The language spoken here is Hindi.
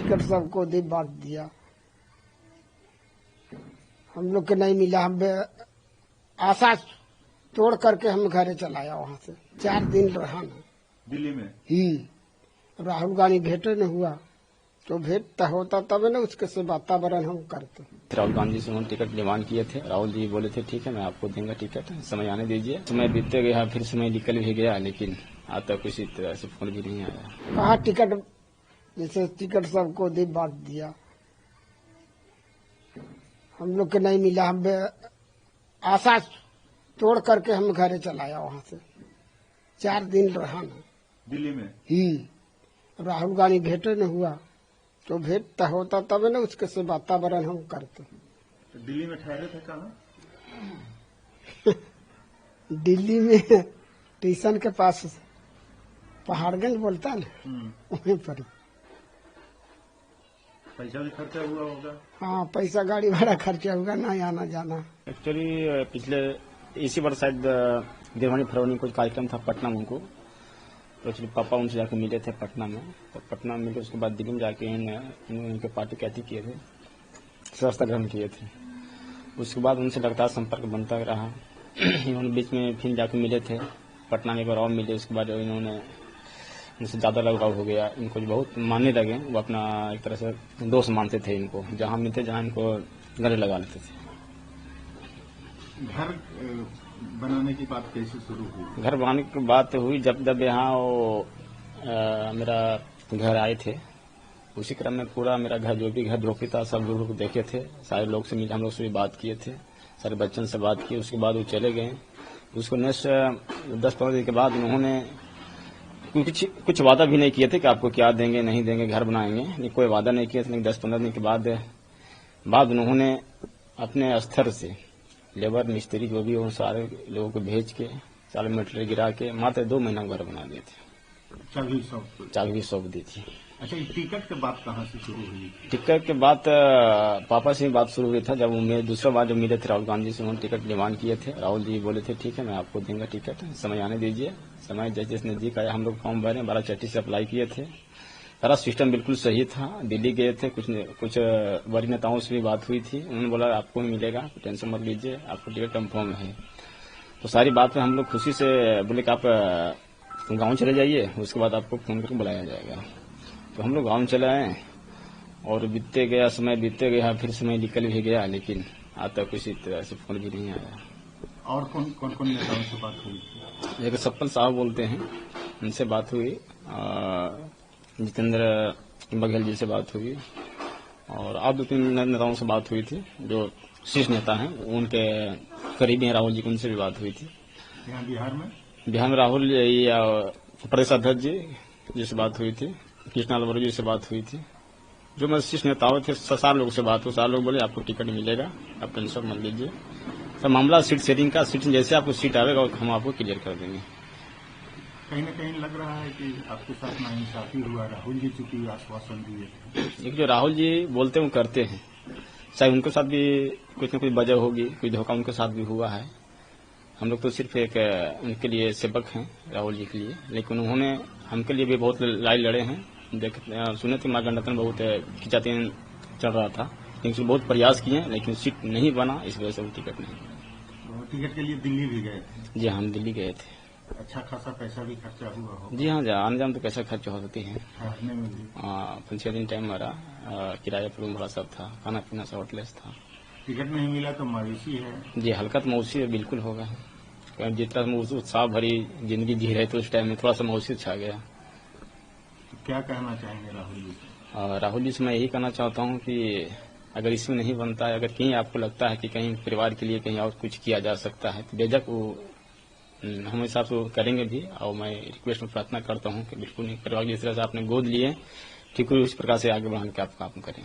टिकट सबको दे बांट दिया। हम लोग के नहीं मिला, हम आशा तोड़ करके हम घरे चलाया। वहाँ से 4 दिन रहा ना दिल्ली में राहुल गांधी भेंटे न हुआ तो भेंट होता तब न उसके से वातावरण हम करते। राहुल गांधी से उन्होंने टिकट डिमांड किए थे। राहुल जी बोले थे ठीक है मैं आपको दूंगा टिकट, समय आने दीजिए। समय बीतते गया, फिर समय निकल भी गया, लेकिन आज तक किसी तरह से फोन भी नहीं आया। कहा टिकट, जैसे टिकट सबको दे बांट दिया। हम लोग के नहीं मिला, हम आशा तोड़ करके हम घरे चलाया। वहाँ से 4 दिन रहा ना दिल्ली में राहुल गांधी भेंटे न हुआ तो भेंट होता तब न उसके से वातावरण हम करते। तो दिल्ली में ठहरे थे कहाँ? दिल्ली में स्टेशन के पास पहाड़गंज बोलता है ना, वहीं पर। पैसा भी खर्चा हुआ होगा? हाँ, पैसा गाड़ी भाड़ा खर्चा होगा ना, आना जाना। एक्चुअली पिछले इसी वर्ष शायद जनवरी फरवरी में कुछ कार्यक्रम था पटना में उनको, तो एक्चुअली पापा उनसे जाके मिले थे पटना में। तो पटना में मिले, उसके बाद दिल्ली में जाके उनके पार्टी कैथी किए थे, सदस्यता ग्रहण किए थे। उसके बाद उनसे लगातार संपर्क बनता रहा। इन्होंने बीच में फिर जाके मिले थे पटना में, एक बार और मिले। उसके बाद इन्होंने उनसे ज्यादा लगाव हो गया, इनको जो बहुत मानने लगे। वो अपना एक तरह से दोस्त मानते थे इनको, जहाँ मिलते जहाँ इनको गले लगा लेते थे। घर बनाने की बात कैसे शुरू हुई? घर बनाने की बात हुई जब यहाँ मेरा घर आए थे, उसी क्रम में पूरा मेरा घर, जो भी घर झोपड़ी था, सब लोग देखे थे। सारे लोग से मिले, हम लोग से भी बात किए थे, सारे बच्चों से बात की। उसके बाद वो चले गए। उसको नेक्स्ट 10-15 दिन के बाद उन्होंने कुछ वादा भी नहीं किए थे कि आपको क्या देंगे नहीं देंगे, घर बनाएंगे, नहीं कोई वादा नहीं किया था। लेकिन 10-15 दिन के बाद उन्होंने अपने स्तर से लेबर मिस्त्री जो भी हो सारे लोगों को भेज के, सारे मटेरियल गिरा के मात्र 2 महीना घर बना दिए थे। चाबी सौंप दी थी। अच्छा, ये टिकट के बात कहाँ से शुरू हुई? टिकट के बाद पापा से बात शुरू हुई था। जब दूसरा बार जब मिले थे राहुल गांधी से, उन्होंने टिकट डिमांड किए थे। राहुल जी बोले थे ठीक है मैं आपको दूंगा टिकट, समय आने दीजिए। समय जैसे नजदीक आया, हम लोग फॉर्म भरे, 12 से अप्लाई किए थे। सारा सिस्टम बिल्कुल सही था। दिल्ली गए थे, कुछ वरिष्ठ नेताओं से भी बात हुई थी। उन्होंने बोला आपको नहीं मिलेगा, टेंशन मत लीजिए, आपको टिकट कंफर्म है। तो सारी बात में हम लोग खुशी से बोले कि आप गाँव चले जाइए, उसके बाद आपको फोन करके बुलाया जाएगा। तो हम लोग गाँव चले आए और समय बीतते गया, फिर समय निकल भी गया, लेकिन आज तक किसी तरह से फोन भी नहीं आया। और कौन नेताओं से बात हुई? एक सप्पल साहब बोलते हैं, उनसे बात हुई। जितेंद्र बघेल जी से बात हुई, और आप 2-3 नेताओं से बात हुई थी जो शीर्ष नेता हैं, उनके करीबी हैं राहुल जी, उनसे भी बात हुई थी। यहाँ बिहार में राहुल प्रदेश अध्यक्ष जी से बात हुई थी, कृष्णा लाल जी से बात हुई थी। जो मैं शीर्ष नेताओं थे, 7 लोग से बात हुई। 7 लोग बोले आपको टिकट मिलेगा, आप टेंशन मत लीजिए। सब मामला सीट शेयरिंग का, सीट जैसे आपको सीट आएगा हम आपको क्लियर कर देंगे। कहीं न कहीं लग रहा है कि आपके साथ नाइंसाफी हुआ। राहुल जी चूंकि आश्वासन दिए, एक जो राहुल जी बोलते हैं वो करते हैं, शायद उनके साथ भी कुछ न कुछ वजह होगी, कुछ धोखा उनके साथ भी हुआ है। हम लोग तो सिर्फ एक उनके लिए सेवक हैं राहुल जी के लिए, लेकिन उन्होंने हमके लिए भी बहुत लड़ाई लड़े हैं। सुने थे महागठबंधन बहुत खिंचातान चल रहा था, लेकिन बहुत प्रयास किए, लेकिन सीट नहीं बना, इस वजह से वो टिकट नहीं। टिकट के लिए दिल्ली भी गए थे? जी हम दिल्ली गए थे। अच्छा खासा पैसा भी खर्चा हुआ हो? जी हाँ, आने जाने तो पैसा खर्च हो सकती है। ठहरने में भी 5-6 दिन टाइम मारा, किराया पर बड़ा सब था, खाना पीना सब होटलेस था। टिकट नहीं मिला तो मायूसी है? जी हल्का तो मायूसी बिल्कुल होगा। जितना उत्साह भरी जिंदगी जी रहे थे उस टाइम में थोड़ा सा मायूसी छा गया। तो क्या कहना चाहेंगे राहुल जी से? राहुल जी से मैं यही कहना चाहता हूँ कि अगर इसमें नहीं बनता है, अगर कहीं आपको लगता है कि कहीं परिवार के लिए कहीं और कुछ किया जा सकता है, तो बेझक वो हम हिसाब से करेंगे भी। और मैं रिक्वेस्ट में प्रार्थना करता हूँ कि बिल्कुल नहीं, परिवार जिस तरह से आपने गोद लिए, ठीक उस प्रकार से आगे बढ़ाने का आप काम करें।